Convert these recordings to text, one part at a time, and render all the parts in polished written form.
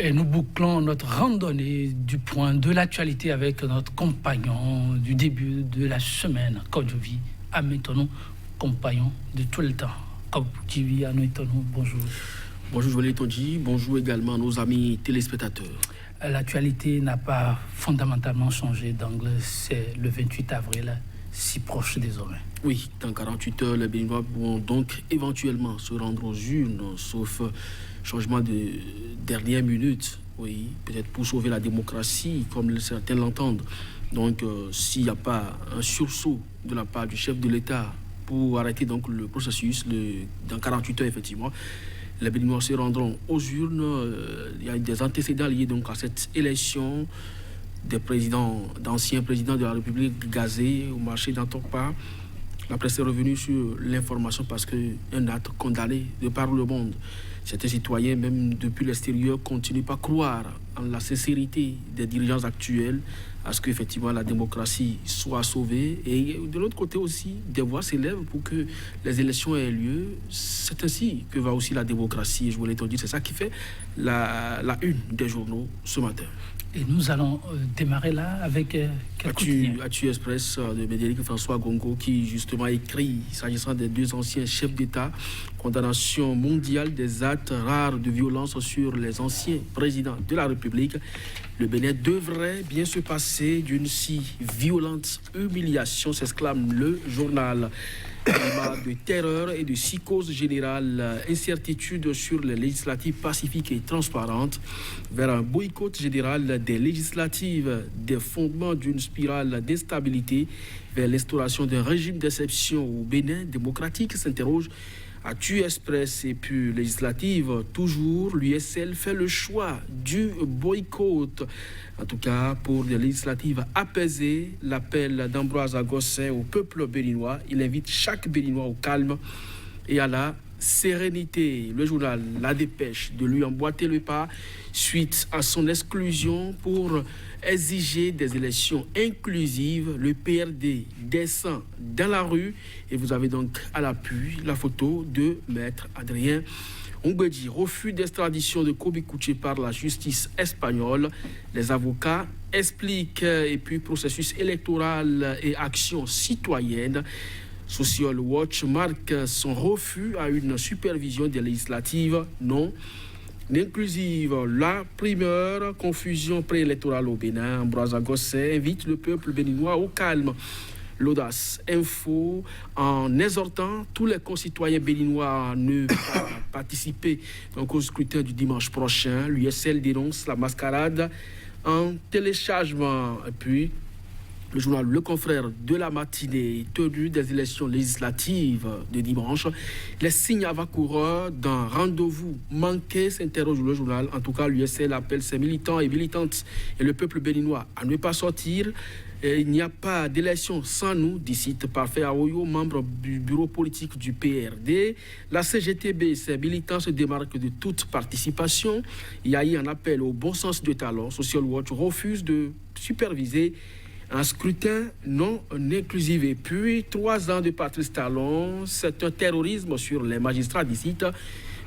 Et nous bouclons notre randonnée du point de l'actualité avec notre compagnon du début de la semaine, Kodjovi, à maintenant compagnon de tout le temps. Kodjovi, à maintenant, bonjour. Bonjour Joël Tonji, bonjour également à nos amis téléspectateurs. L'actualité n'a pas fondamentalement changé d'angle, c'est le 28 avril, si proche désormais. Oui, dans 48 heures, les Béninois vont donc éventuellement se rendre aux urnes, sauf changement de dernière minute, oui, peut-être pour sauver la démocratie, comme certains l'entendent. Donc, s'il n'y a pas un sursaut de la part du chef de l'État pour arrêter donc le processus, dans 48 heures, effectivement, les Béninois se rendront aux urnes. Il y a des antécédents liés donc à cette élection d'anciens présidents de la République gazés au marché d'Antokpa. La presse est revenue sur l'information parce qu'un acte condamné de par le monde. Certains citoyens, même depuis l'extérieur, continuent pas à croire en la sincérité des dirigeants actuels à ce qu'effectivement la démocratie soit sauvée. Et de l'autre côté aussi, des voix s'élèvent pour que les élections aient lieu. C'est ainsi que va aussi la démocratie. Je voulais te dire, c'est ça qui fait la une des journaux ce matin. Et nous allons démarrer là avec Actu Express de Médéric François Gongo qui justement écrit, s'agissant des deux anciens chefs d'État, condamnation mondiale des actes rares de violence sur les anciens présidents de la République. Le Bénin devrait bien se passer d'une si violente humiliation, s'exclame le journal. Climat de terreur et de psychose générale, incertitude sur les législatives pacifiques et transparentes, vers un boycott général des législatives, des fondements d'une spirale d'instabilité, vers l'instauration d'un régime d'exception au Bénin démocratique, s'interroge Actu Express. Et puis législative, toujours, l'USL fait le choix du boycott. En tout cas, pour des législatives apaisées, l'appel d'Ambroise Agossin au peuple béninois. Il invite chaque Béninois au calme et à la sérénité. Le journal La Dépêche de lui emboîter le pas suite à son exclusion pour exiger des élections inclusives. Le PRD descend dans la rue et vous avez donc à l'appui la photo de Maître Adrien Ongwedji. Refus d'extradition de Kobe Kouché par la justice espagnole. Les avocats expliquent et puis processus électoral et action citoyenne. Social Watch marque son refus à une supervision des législatives non inclusive. La primeur, confusion préélectorale au Bénin. Ambroise Agossin invite le peuple béninois au calme. L'Audace Info, en exhortant tous les concitoyens béninois à ne pas participer donc, au scrutin du dimanche prochain. L'USL dénonce la mascarade en téléchargement. Et puis, le journal Le Confrère de la matinée, tenu des élections législatives de dimanche. Les signes avant-coureurs d'un rendez-vous manqué, s'interroge le journal. En tout cas, l'USL appelle ses militants et militantes et le peuple béninois à ne pas sortir. Et il n'y a pas d'élection sans nous, dit Parfait Aoyo, membre du bureau politique du PRD. La CGTB, ses militants se démarquent de toute participation. Il y a eu un appel au bon sens de talent. Social Watch refuse de superviser un scrutin non inclusif. Et puis, 3 ans de Patrice Talon, c'est un terrorisme sur les magistrats d'ici.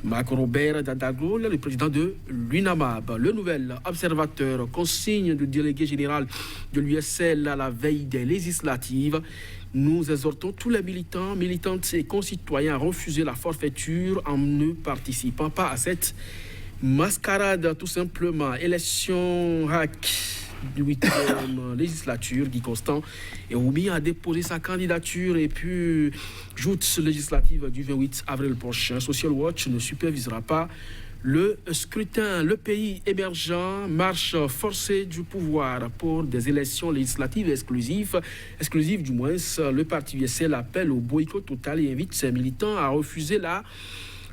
Marc Robert Dadaglo, le président de l'UNAMAB. Le nouvel observateur, consigne du délégué général de l'USL à la veille des législatives. Nous exhortons tous les militants, militantes et concitoyens à refuser la forfaiture en ne participant pas à cette mascarade, tout simplement. Élection hack du 8e législature, Guy Constant et Oumi a déposé sa candidature et puis joute législative du 28 avril prochain. Social Watch ne supervisera pas le scrutin. Le pays émergent, marche forcée du pouvoir pour des élections législatives exclusives du moins. Le parti USL appelle au boycott total et invite ses militants à refuser la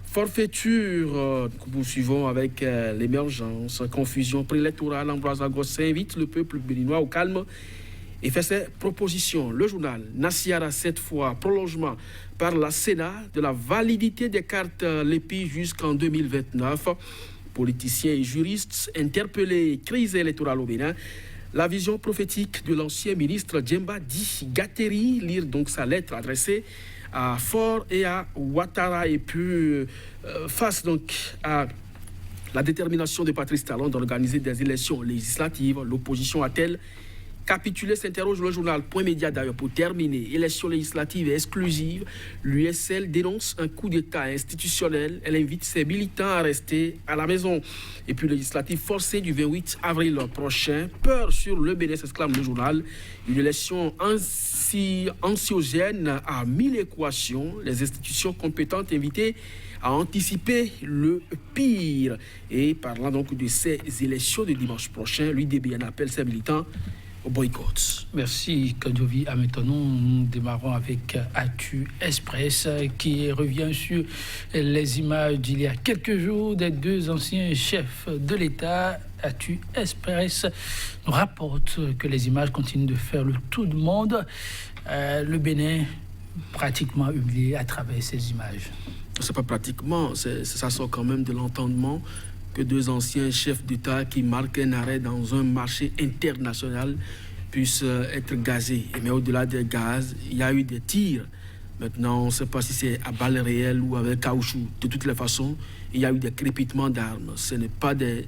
forfaiture. Poursuivons avec l'émergence, confusion préélectorale. Ambroise Agossin invite le peuple béninois au calme et fait ses propositions. Le journal Nassiara, cette fois, prolongement par la Sénat de la validité des cartes LEPI jusqu'en 2029. Politiciens et juristes interpellés, crise électorale au Bénin. La vision prophétique de l'ancien ministre Djemba Di Gateri, lire donc sa lettre adressée à Faure et à Ouattara, et puis face donc à La détermination de Patrice Talon d'organiser des élections législatives, l'opposition a-t-elle capitulé, s'interroge le journal Point Média d'ailleurs pour terminer. Élections législatives et exclusives, l'USL dénonce un coup d'État institutionnel. Elle invite ses militants à rester à la maison. Et puis législative forcée du 28 avril prochain. Peur sur le Bénin, s'exclame le journal. Une élection anxiogène à 1000 équations. Les institutions compétentes invitées à anticiper le pire. Et parlant donc de ces élections de dimanche prochain, l'UDBN appelle ses militants au boycott. Merci Kadjovi. Maintenant, nous démarrons avec Actu Express qui revient sur les images d'il y a quelques jours des deux anciens chefs de l'État. Actu Express nous rapporte que les images continuent de faire le tour du monde. Le Bénin pratiquement humilié à travers ces images. C'est pas pratiquement, ça sort quand même de l'entendement que deux anciens chefs d'État qui marquent un arrêt dans un marché international puissent être gazés. Mais au-delà des gaz, il y a eu des tirs. Maintenant, on ne sait pas si c'est à balles réelles ou avec caoutchouc. De toutes les façons, il y a eu des crépitements d'armes. Ce n'est pas des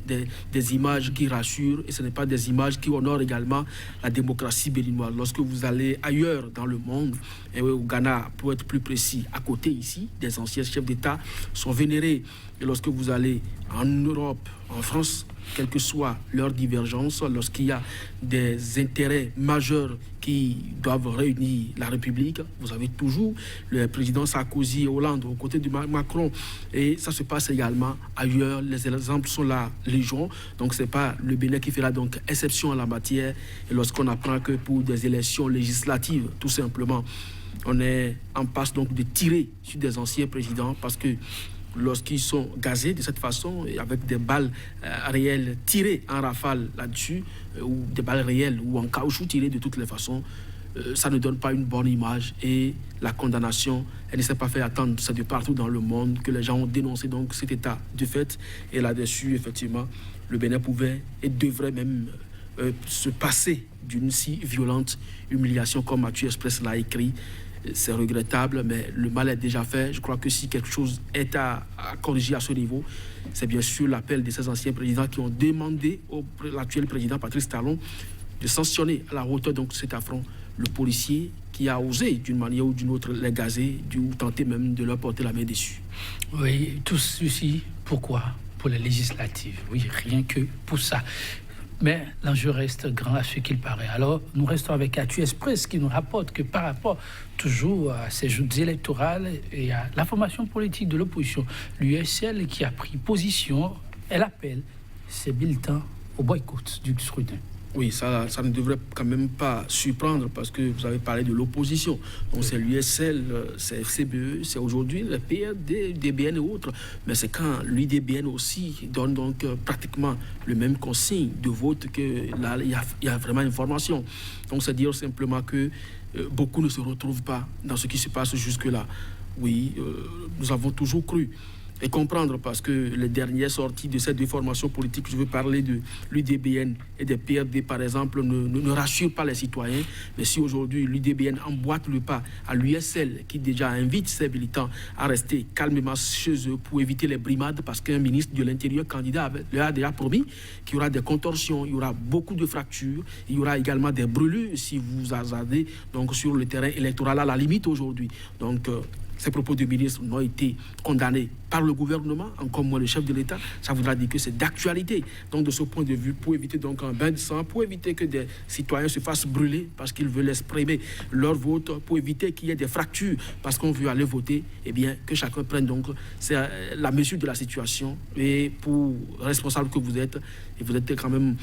images qui rassurent et ce n'est pas des images qui honorent également la démocratie béninoise. Lorsque vous allez ailleurs dans le monde, et au Ghana, pour être plus précis, à côté ici, des anciens chefs d'État sont vénérés. Et lorsque vous allez en Europe, en France, quelle que soit leur divergence, lorsqu'il y a des intérêts majeurs qui doivent réunir la République, vous avez toujours le président Sarkozy et Hollande aux côtés de Macron. Et ça se passe également ailleurs. Les exemples sont là, légion. Donc ce n'est pas le Bénin qui fera donc exception en la matière. Et lorsqu'on apprend que pour des élections législatives, tout simplement, on est en passe donc de tirer sur des anciens présidents parce que lorsqu'ils sont gazés de cette façon, avec des balles réelles tirées en rafale là-dessus, ou des balles réelles ou en caoutchouc tirées de toutes les façons, ça ne donne pas une bonne image. Et la condamnation, elle ne s'est pas fait attendre. C'est de partout dans le monde que les gens ont dénoncé donc cet état de fait. Et là-dessus, effectivement, le Bénin pouvait et devrait même se passer d'une si violente humiliation comme Actu Express l'a écrit. C'est regrettable, mais le mal est déjà fait. Je crois que si quelque chose est à corriger à ce niveau, c'est bien sûr l'appel de ces anciens présidents qui ont demandé à l'actuel président Patrice Talon de sanctionner à la hauteur de cet affront le policier qui a osé d'une manière ou d'une autre les gazer ou tenter même de leur porter la main dessus. Oui, tout ceci, pourquoi? Pour les législatives. Oui, rien que pour ça. Mais l'enjeu reste grand à ce qu'il paraît. Alors, nous restons avec Actu Express qui nous rapporte que par rapport toujours à ces joutes électorales et à la formation politique de l'opposition, l'USL qui a pris position, elle appelle ses militants au boycott du scrutin. Oui, ça ne devrait quand même pas surprendre parce que vous avez parlé de l'opposition. Donc c'est l'USL, c'est FCBE, c'est aujourd'hui le PRD, DBN et autres. Mais c'est quand l'UDBN aussi donne donc pratiquement le même consigne de vote que là, il y a vraiment une formation. Donc c'est dire simplement que beaucoup ne se retrouvent pas dans ce qui se passe jusque-là. Oui, nous avons toujours cru. Et comprendre parce que les dernières sorties de ces deux formations politiques, je veux parler de l'UDBN et des PRD par exemple, ne rassurent pas les citoyens. Mais si aujourd'hui l'UDBN emboîte le pas à l'USL qui déjà invite ses militants à rester calmement chez eux pour éviter les brimades parce qu'un ministre de l'Intérieur candidat leur a déjà promis qu'il y aura des contorsions, il y aura beaucoup de fractures, il y aura également des brûlures si vous hasardez donc sur le terrain électoral à la limite aujourd'hui. Donc ces propos du ministre n'ont été condamnés par le gouvernement, encore moins le chef de l'État. Ça voudra dire que c'est d'actualité. Donc, de ce point de vue, pour éviter donc un bain de sang, pour éviter que des citoyens se fassent brûler parce qu'ils veulent exprimer leur vote, pour éviter qu'il y ait des fractures parce qu'on veut aller voter, eh bien, que chacun prenne donc la mesure de la situation. Et pour responsable que vous êtes, et vous êtes quand même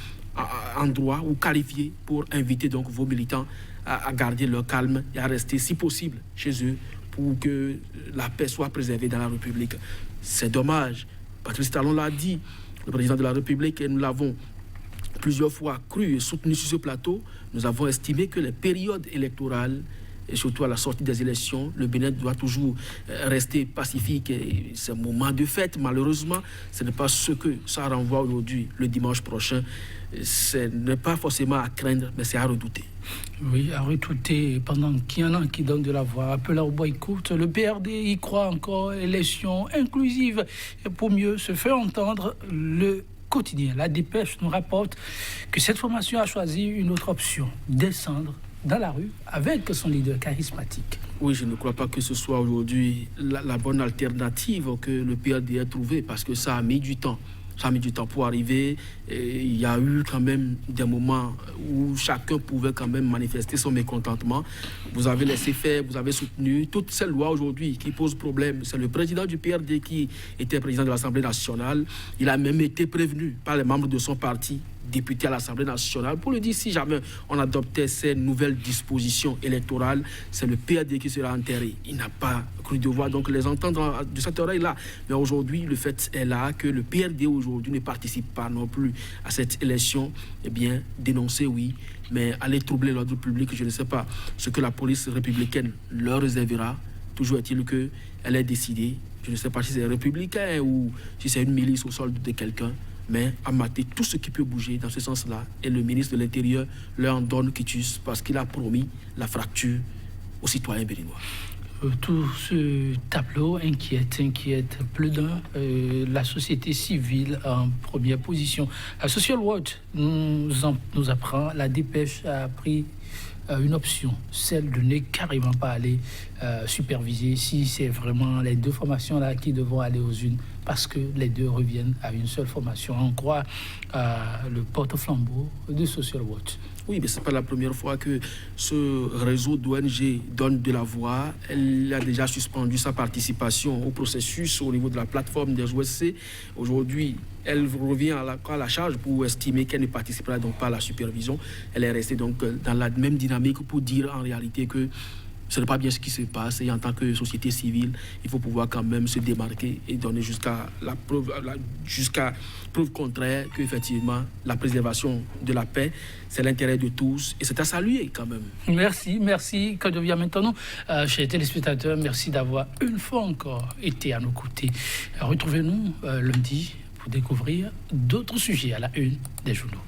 en droit ou qualifié pour inviter donc vos militants à garder leur calme et à rester, si possible, chez eux, pour que la paix soit préservée dans la République. C'est dommage. Patrice Talon l'a dit, le président de la République, et nous l'avons plusieurs fois cru et soutenu sur ce plateau. Nous avons estimé que les périodes électorales et surtout à la sortie des élections, le Bénin doit toujours rester pacifique. Et c'est un moment de fête, malheureusement, ce n'est pas ce que ça renvoie aujourd'hui, le dimanche prochain. Ce n'est pas forcément à craindre, mais c'est à redouter. Oui, à redouter, pendant qu'il y en a qui donnent de la voix, appelant au boycott, le PRD y croit encore, élection inclusive. Et pour mieux se faire entendre, le quotidien, la dépêche nous rapporte que cette formation a choisi une autre option, descendre dans la rue avec son leader charismatique. Oui, je ne crois pas que ce soit aujourd'hui la bonne alternative que le PRD a trouvée, parce que ça a mis du temps. Ça a mis du temps pour arriver. Et il y a eu quand même des moments où chacun pouvait quand même manifester son mécontentement. Vous avez laissé faire, vous avez soutenu. Toutes ces lois aujourd'hui qui posent problème, c'est le président du PRD qui était président de l'Assemblée nationale. Il a même été prévenu par les membres de son parti, député à l'Assemblée nationale, pour lui dire si jamais on adoptait ces nouvelles dispositions électorales, c'est le PRD qui sera enterré. Il n'a pas cru devoir donc les entendre de cette oreille-là. Mais aujourd'hui, le fait est là que le PRD aujourd'hui ne participe pas non plus à cette élection. Eh bien, dénoncer, oui, mais aller troubler l'ordre public, je ne sais pas ce que la police républicaine leur réservera. Toujours est-il qu'elle est décidée, je ne sais pas si c'est républicain ou si c'est une milice au solde de quelqu'un, mais à mater tout ce qui peut bouger dans ce sens-là. Et le ministre de l'Intérieur leur en donne quitus parce qu'il a promis la fracture aux citoyens béninois. Tout ce tableau inquiète plus d'un. La société civile en première position. La Social Watch nous apprend, la dépêche a pris une option, celle de ne carrément pas aller superviser si c'est vraiment les deux formations-là qui devront aller aux unes, parce que les deux reviennent à une seule formation. On croit le porte-flambeau de Social Watch. Oui, mais ce n'est pas la première fois que ce réseau d'ONG donne de la voix. Elle a déjà suspendu sa participation au processus au niveau de la plateforme des OSC. Aujourd'hui, elle revient à la charge pour estimer qu'elle ne participera donc pas à la supervision. Elle est restée donc dans la même dynamique pour dire en réalité que ce n'est pas bien ce qui se passe, et en tant que société civile, il faut pouvoir quand même se démarquer et donner jusqu'à preuve contraire qu'effectivement la préservation de la paix, c'est l'intérêt de tous et c'est à saluer quand même. Merci Kodjo Via maintenant, chers téléspectateurs, merci d'avoir une fois encore été à nos côtés. Retrouvez-nous lundi pour découvrir d'autres sujets à la une des journaux.